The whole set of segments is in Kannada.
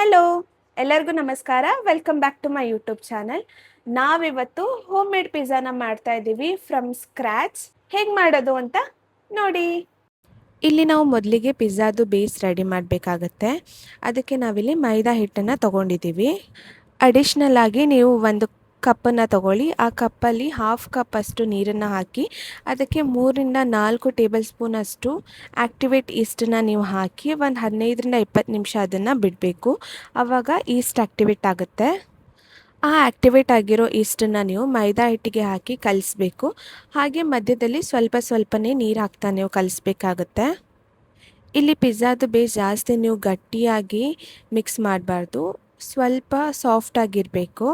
ಹಲೋ, ಎಲ್ಲರಿಗೂ ನಮಸ್ಕಾರ. Welcome back to my YouTube channel. ನಾವಿವತ್ತು ಹೋಮ್ ಮೇಡ್ ಪಿಜ್ಜಾನ ಮಾಡ್ತಾ ಇದ್ದೀವಿ ಫ್ರಮ್ ಸ್ಕ್ರ್ಯಾಚ್. ಹೇಗೆ ಮಾಡೋದು ಅಂತ ನೋಡಿ. ಇಲ್ಲಿ ನಾವು ಮೊದಲಿಗೆ ಪಿಜ್ಜಾದು ಬೇಸ್ ರೆಡಿ ಮಾಡಬೇಕಾಗತ್ತೆ. ಅದಕ್ಕೆ ನಾವಿಲ್ಲಿ ಮೈದಾ ಹಿಟ್ಟನ್ನು ತೊಗೊಂಡಿದ್ದೀವಿ. ಅಡಿಷ್ನಲ್ ಆಗಿ ನೀವು ಒಂದು ಕಪ್ಪನ್ನು ತಗೊಳ್ಳಿ. ಆ ಕಪ್ಪಲ್ಲಿ ಹಾಫ್ ಕಪ್ ಅಷ್ಟು ನೀರನ್ನು ಹಾಕಿ ಅದಕ್ಕೆ 3-4 ಟೇಬಲ್ ಸ್ಪೂನ್ ಅಷ್ಟು ಆ್ಯಕ್ಟಿವೇಟ್ ಈಸ್ಟನ್ನು ನೀವು ಹಾಕಿ ಒಂದು 15-20 ನಿಮಿಷ ಅದನ್ನು ಬಿಡಬೇಕು. ಆವಾಗ ಈಸ್ಟ್ ಆ್ಯಕ್ಟಿವೇಟ್ ಆಗುತ್ತೆ. ಆ ಆ್ಯಕ್ಟಿವೇಟ್ ಆಗಿರೋ ಈಸ್ಟನ್ನು ನೀವು ಮೈದಾ ಹಿಟ್ಟಿಗೆ ಹಾಕಿ ಕಲಿಸ್ಬೇಕು. ಹಾಗೆ ಮಧ್ಯದಲ್ಲಿ ಸ್ವಲ್ಪ ಸ್ವಲ್ಪನೇ ನೀರು ಹಾಕ್ತಾ ನೀವು ಕಲಿಸ್ಬೇಕಾಗತ್ತೆ. ಇಲ್ಲಿ ಪಿಜ್ಜಾದು ಬೇಸ್ ಜಾಸ್ತಿ ನೀವು ಗಟ್ಟಿಯಾಗಿ ಮಿಕ್ಸ್ ಮಾಡಬಾರ್ದು, ಸ್ವಲ್ಪ ಸಾಫ್ಟಾಗಿರಬೇಕು.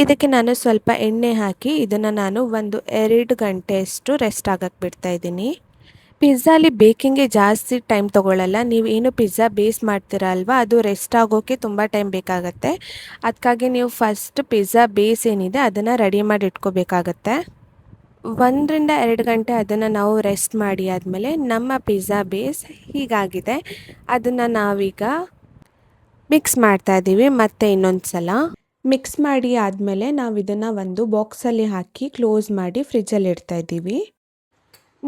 ಇದಕ್ಕೆ ನಾನು ಸ್ವಲ್ಪ ಎಣ್ಣೆ ಹಾಕಿ ಇದನ್ನು ನಾನು 1-2 ಗಂಟೆಯಷ್ಟು ರೆಸ್ಟ್ ಆಗಕ್ಕೆ ಬಿಡ್ತಾಯಿದ್ದೀನಿ. ಪಿಜ್ಜಾಲಿ ಬೇಕಿಂಗ್ಗೆ ಜಾಸ್ತಿ ಟೈಮ್ ತೊಗೊಳ್ಳಲ್ಲ. ನೀವು ಏನು ಪಿಜ್ಜಾ ಬೇಸ್ ಮಾಡ್ತೀರಾ ಅಲ್ವಾ, ಅದು ರೆಸ್ಟ್ ಆಗೋಕ್ಕೆ ತುಂಬ ಟೈಮ್ ಬೇಕಾಗತ್ತೆ. ಅದಕ್ಕಾಗಿ ನೀವು ಫಸ್ಟ್ ಪಿಜ್ಜಾ ಬೇಸ್ ಏನಿದೆ ಅದನ್ನು ರೆಡಿ ಮಾಡಿ ಇಟ್ಕೋಬೇಕಾಗತ್ತೆ. 1-2 ಗಂಟೆ ಅದನ್ನು ನಾವು ರೆಸ್ಟ್ ಮಾಡಿ ಆದಮೇಲೆ ನಮ್ಮ ಪಿಜ್ಜಾ ಬೇಸ್ ಹೀಗಾಗಿದೆ. ಅದನ್ನು ನಾವೀಗ ಮಿಕ್ಸ್ ಮಾಡ್ತಾ ಇದ್ದೀವಿ. ಮತ್ತೆ ಇನ್ನೊಂದು ಸಲ ಮಿಕ್ಸ್ ಮಾಡಿ ಆದಮೇಲೆ ನಾವು ಇದನ್ನು ಒಂದು ಬಾಕ್ಸಲ್ಲಿ ಹಾಕಿ ಕ್ಲೋಸ್ ಮಾಡಿ ಫ್ರಿಜ್ಜಲ್ಲಿ ಇಡ್ತಾ ಇದ್ದೀವಿ.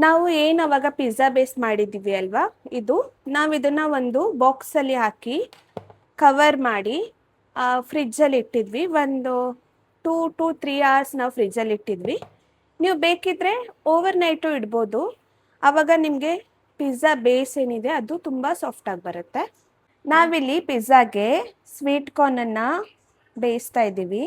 ನಾವು ಏನು ಅವಾಗ ಪಿಜ್ಜಾ ಬೇಸ್ ಮಾಡಿದ್ದೀವಿ ಅಲ್ವಾ, ನಾವು ಇದನ್ನು ಒಂದು ಬಾಕ್ಸಲ್ಲಿ ಹಾಕಿ ಕವರ್ ಮಾಡಿ ಫ್ರಿಜ್ಜಲ್ಲಿ ಇಟ್ಟಿದ್ವಿ. ಒಂದು 2-3 ಅವರ್ಸ್ ನಾವು ಫ್ರಿಜ್ಜಲ್ಲಿ ಇಟ್ಟಿದ್ವಿ. ನೀವು ಬೇಕಿದ್ರೆ ಓವರ್ ನೈಟು ಇಡ್ಬೋದು. ಆವಾಗ ನಿಮಗೆ ಪಿಜ್ಜಾ ಬೇಸ್ ಏನಿದೆ ಅದು ತುಂಬ ಸಾಫ್ಟಾಗಿ ಬರುತ್ತೆ. ನಾವಿಲ್ಲಿ ಪಿಜ್ಜಾಗೆ ಸ್ವೀಟ್ ಕಾರ್ನನ್ನು ಬೇಯಿಸ್ತಾ ಇದ್ದೀವಿ.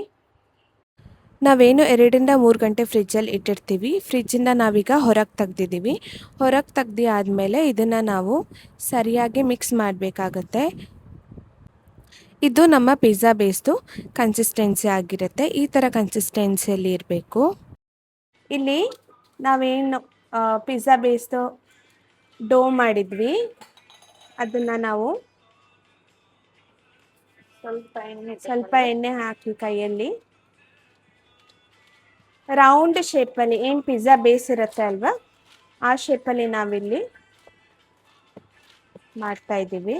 ನಾವೇನು 2-3 ಗಂಟೆ ಫ್ರಿಜ್ಜಲ್ಲಿ ಇಟ್ಟಿರ್ತೀವಿ. ಫ್ರಿಜ್ಜಿಂದ ನಾವೀಗ ಹೊರಗೆ ತೆಗ್ದಿದ್ದೀವಿ. ಹೊರಗೆ ತೆಗ್ದು ಆದಮೇಲೆ ಇದನ್ನು ನಾವು ಸರಿಯಾಗಿ ಮಿಕ್ಸ್ ಮಾಡಬೇಕಾಗತ್ತೆ. ಇದು ನಮ್ಮ ಪಿಜ್ಜಾ ಬೇಸ್ದು ಕನ್ಸಿಸ್ಟೆನ್ಸಿ ಆಗಿರುತ್ತೆ. ಈ ಥರ ಕನ್ಸಿಸ್ಟೆನ್ಸಿಯಲ್ಲಿ ಇರಬೇಕು. ಇಲ್ಲಿ ನಾವೇನು ಪಿಜ್ಜಾ ಬೇಸ್ದು ಡೋ ಮಾಡಿದ್ವಿ ಅದನ್ನು ನಾವು ಸ್ವಲ್ಪ ಎಣ್ಣೆ ಹಾಕಿ ಕೈಯಲ್ಲಿ ರೌಂಡ್ ಶೇಪಲ್ಲಿ ಏನು ಪಿಜ್ಜಾ ಬೇಸ್ ಇರುತ್ತೆ ಅಲ್ವಾ, ಆ ಶೇಪಲ್ಲಿ ನಾವಿಲ್ಲಿ ಮಾಡ್ತಾ ಇದ್ದೀವಿ.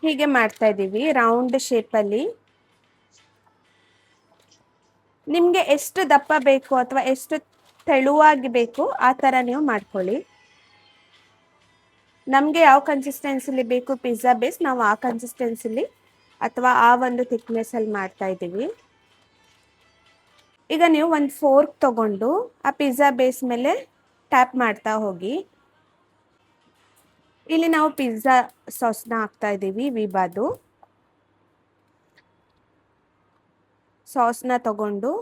ಹೀಗೆ ಮಾಡ್ತಾ ಇದ್ದೀವಿ ರೌಂಡ್ ಶೇಪಲ್ಲಿ. ನಿಮಗೆ ಎಷ್ಟು ದಪ್ಪ ಬೇಕು ಅಥವಾ ಎಷ್ಟು ತೆಳುವಾಗಿ ಬೇಕು ಆ ಥರ ನೀವು ಮಾಡ್ಕೊಳ್ಳಿ. ನಮಗೆ ಯಾವ ಕನ್ಸಿಸ್ಟೆನ್ಸಿಲಿ ಬೇಕು ಪಿಜ್ಜಾ ಬೇಸ್, ನಾವು ಆ ಕನ್ಸಿಸ್ಟೆನ್ಸಿಲಿ ಅಥವಾ ಆ ಒಂದು ಥಿಕ್ನೆಸ್ಸಲ್ಲಿ ಮಾಡ್ತಾ ಇದ್ದೀವಿ. ಈಗ ನೀವು ಒಂದು ಫೋರ್ಕ್ ತಗೊಂಡು ಆ ಪಿಜ್ಜಾ ಬೇಸ್ ಮೇಲೆ ಟ್ಯಾಪ್ ಮಾಡ್ತಾ ಹೋಗಿ. ಇಲ್ಲಿ ನಾವು ಪಿಜ್ಜಾ ಸಾಸ್ನ ಹಾಕ್ತಾ ಇದ್ದೀವಿ. ವಿಬಾದು ಸಾಸ್ನ ತಗೊಂಡು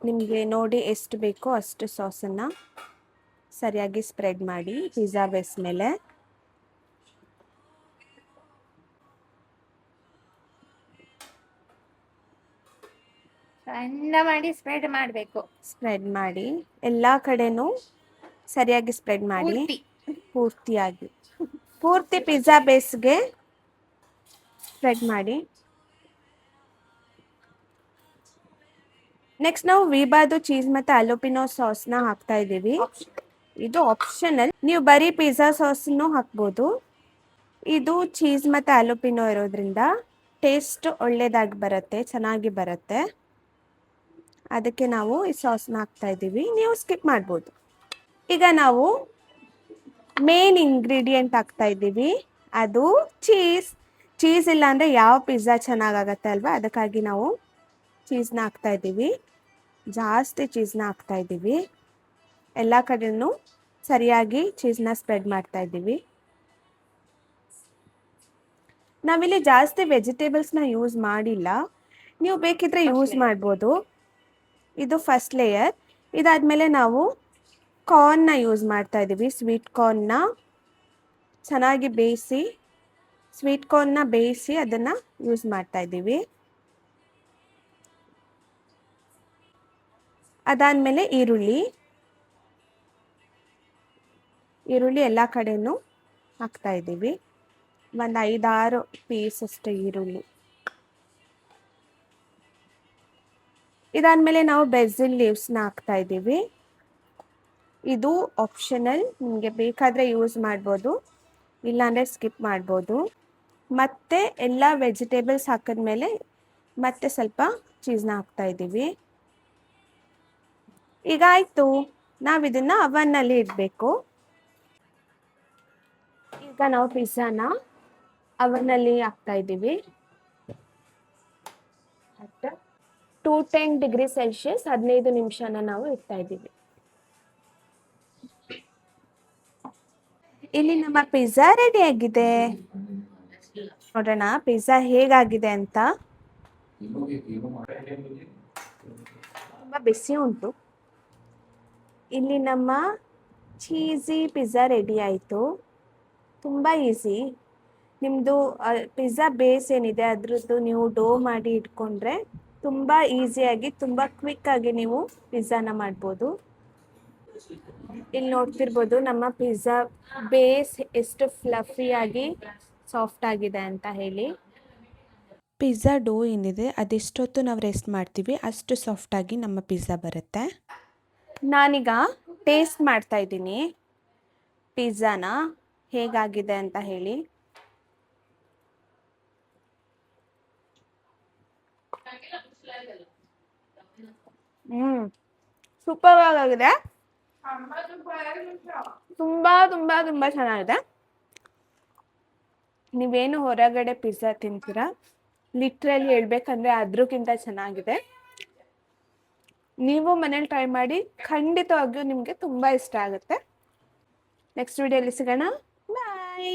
ನಿಮಗೆ ನೋಡಿ ಎಷ್ಟು ಬೇಕೋ ಅಷ್ಟು ಸಾಸನ್ನು ಸರಿಯಾಗಿ ಸ್ಪ್ರೆಡ್ ಮಾಡಿ ಪಿಜ್ಜಾ ಬೇಸ್ ಮೇಲೆ. ಸಣ್ಣ ಮಾಡಿ ಸ್ಪ್ರೆಡ್ ಮಾಡಬೇಕು. ಸ್ಪ್ರೆಡ್ ಮಾಡಿ ಎಲ್ಲ ಕಡೆನೂ ಸರಿಯಾಗಿ ಸ್ಪ್ರೆಡ್ ಮಾಡಿ ಪೂರ್ತಿಯಾಗಿ ಪೂರ್ತಿ ಪಿಜ್ಜಾ ಬೇಸ್ಗೆ ಸ್ಪ್ರೆಡ್ ಮಾಡಿ. ನೆಕ್ಸ್ಟ್ ನಾವು ವಿಬಾದು ಚೀಸ್ ಮತ್ತು ಅಲೋಪಿನೋ ಸಾಸ್ನ ಹಾಕ್ತಾ ಇದ್ದೀವಿ. ಇದು ಆಪ್ಷನಲ್, ನೀವು ಬರೀ ಪಿಜ್ಜಾ ಸಾಸನ್ನು ಹಾಕ್ಬೋದು. ಇದು ಚೀಸ್ ಮತ್ತು ಅಲೋಪಿನೋ ಇರೋದ್ರಿಂದ ಟೇಸ್ಟ್ ಒಳ್ಳೆಯದಾಗಿ ಬರುತ್ತೆ, ಚೆನ್ನಾಗಿ ಬರುತ್ತೆ. ಅದಕ್ಕೆ ನಾವು ಈ ಸಾಸ್ನ ಹಾಕ್ತಾ ಇದ್ದೀವಿ. ನೀವು ಸ್ಕಿಪ್ ಮಾಡ್ಬೋದು. ಈಗ ನಾವು ಮೇನ್ ಇಂಗ್ರೀಡಿಯೆಂಟ್ ಹಾಕ್ತಾ ಇದ್ದೀವಿ, ಅದು ಚೀಸ್. ಚೀಸ್ ಇಲ್ಲ ಅಂದರೆ ಯಾವ ಪಿಜ್ಜಾ ಚೆನ್ನಾಗಾಗತ್ತೆ ಅಲ್ವಾ, ಅದಕ್ಕಾಗಿ ನಾವು ಚೀಸ್ನ ಹಾಕ್ತಾ ಇದ್ದೀವಿ. ಜಾಸ್ತಿ ಚೀಸ್ನ ಹಾಕ್ತಾ ಇದ್ದೀವಿ. ಎಲ್ಲ ಕಡೆನೂ ಸರಿಯಾಗಿ ಚೀಸ್ನ ಸ್ಪ್ರೆಡ್ ಮಾಡ್ತಾ ಇದ್ದೀವಿ. ನಾವಿಲ್ಲಿ ಜಾಸ್ತಿ ವೆಜಿಟೇಬಲ್ಸ್ನ ಯೂಸ್ ಮಾಡಿಲ್ಲ, ನೀವು ಬೇಕಿದ್ರೆ ಯೂಸ್ ಮಾಡ್ಬೋದು. ಇದು ಫಸ್ಟ್ ಲೇಯರ್. ಇದಾದಮೇಲೆ ನಾವು ಕಾರ್ನ್ನ ಯೂಸ್ ಮಾಡ್ತಾ ಇದ್ದೀವಿ. ಸ್ವೀಟ್ ಕಾರ್ನ್ನ ಚೆನ್ನಾಗಿ ಬೇಯಿಸಿ, ಸ್ವೀಟ್ ಕಾರ್ನ್ನ ಬೇಯಿಸಿ ಅದನ್ನು ಯೂಸ್ ಮಾಡ್ತಾ ಇದ್ದೀವಿ. ಅದಾದಮೇಲೆ ಈರುಳ್ಳಿ ಎಲ್ಲ ಕಡೆನೂ ಹಾಕ್ತಾ ಇದ್ದೀವಿ. ಒಂದು 5-6 ಪೀಸ್ ಅಷ್ಟು ಈರುಳ್ಳಿ. ಇದಾದಮೇಲೆ ನಾವು ಬೆಸಿಲ್ ಲೀವ್ಸ್ನ ಹಾಕ್ತಾ ಇದ್ದೀವಿ. ಇದು ಆಪ್ಷನಲ್, ನಿಮಗೆ ಬೇಕಾದರೆ ಯೂಸ್ ಮಾಡ್ಬೋದು, ಇಲ್ಲಾಂದರೆ ಸ್ಕಿಪ್ ಮಾಡ್ಬೋದು. ಮತ್ತು ಎಲ್ಲ ವೆಜಿಟೇಬಲ್ಸ್ ಹಾಕಿದ್ಮೇಲೆ ಮತ್ತೆ ಸ್ವಲ್ಪ ಚೀಸ್ನ ಹಾಕ್ತಾ ಇದ್ದೀವಿ. ಈಗ ಆಯಿತು, ನಾವು ಇದನ್ನು ಅವನ್ನಲ್ಲಿ ಇಡಬೇಕು. ಈಗ ನಾವು ಪಿಜ್ಜಾನ ಅವನ್ನಲ್ಲಿ ಹಾಕ್ತಾ ಇದ್ದೀವಿ. 210°C 15 ನಿಮಿಷನ ನಾವು ಇಡ್ತಾ ಇದ್ದೀವಿ. ಇಲ್ಲಿ ನಮ್ಮ ಪಿಜ್ಜಾ ರೆಡಿ ಆಗಿದೆ. ನೋಡೋಣ ಪಿಜ್ಜಾ ಹೇಗಾಗಿದೆ ಅಂತ. ತುಂಬ ಬಿಸಿ ಉಂಟು. ಇಲ್ಲಿ ನಮ್ಮ ಚೀಸಿ ಪಿಜ್ಜಾ ರೆಡಿ ಆಯಿತು. ತುಂಬ ಈಸಿ. ನಿಮ್ಮದು ಪಿಜ್ಜಾ ಬೇಸ್ ಏನಿದೆ ಅದರದ್ದು ನೀವು ಡೋ ಮಾಡಿ ಇಟ್ಕೊಂಡ್ರೆ ತುಂಬ ಈಸಿಯಾಗಿ ತುಂಬ ಕ್ವಿಕ್ಕಾಗಿ ನೀವು ಪಿಜ್ಜಾನ ಮಾಡ್ಬೋದು. ಇಲ್ಲಿ ನೋಡ್ತಿರ್ಬೋದು ನಮ್ಮ ಪಿಜ್ಜಾ ಬೇಸ್ ಎಷ್ಟು ಫ್ಲಫಿಯಾಗಿ ಸಾಫ್ಟ್ ಆಗಿದೆ ಅಂತ ಹೇಳಿ. ಪಿಜ್ಜಾ ಡೋ ಏನಿದೆ ಅದೆಷ್ಟೊತ್ತು ನಾವು ರೆಸ್ಟ್ ಮಾಡ್ತೀವಿ ಅಷ್ಟು ಸಾಫ್ಟಾಗಿ ನಮ್ಮ ಪಿಜ್ಜಾ ಬರುತ್ತೆ. ನಾನೀಗ ಟೇಸ್ಟ್ ಮಾಡ್ತಾ ಇದ್ದೀನಿ ಪಿಜ್ಜಾನ ಹೇಗಾಗಿದೆ ಅಂತ ಹೇಳಿ. ಸೂಪರ್ ಆಗಿದೆ. ತುಂಬ ತುಂಬ ತುಂಬ ಚೆನ್ನಾಗಿದೆ. ನೀವೇನು ಹೊರಗಡೆ ಪಿಜ್ಜಾ ತಿಂತೀರಾ ಲಿಟ್ರಲಿ ಹೇಳ್ಬೇಕಂದ್ರೆ ಅದ್ರಕ್ಕಿಂತ ಚೆನ್ನಾಗಿದೆ. ನೀವು ಮನೇಲಿ ಟ್ರೈ ಮಾಡಿ, ಖಂಡಿತವಾಗಿಯೂ ನಿಮಗೆ ತುಂಬ ಇಷ್ಟ ಆಗುತ್ತೆ. ನೆಕ್ಸ್ಟ್ ವಿಡಿಯೋಲಿ ಸಿಗೋಣ. ಬಾಯ್.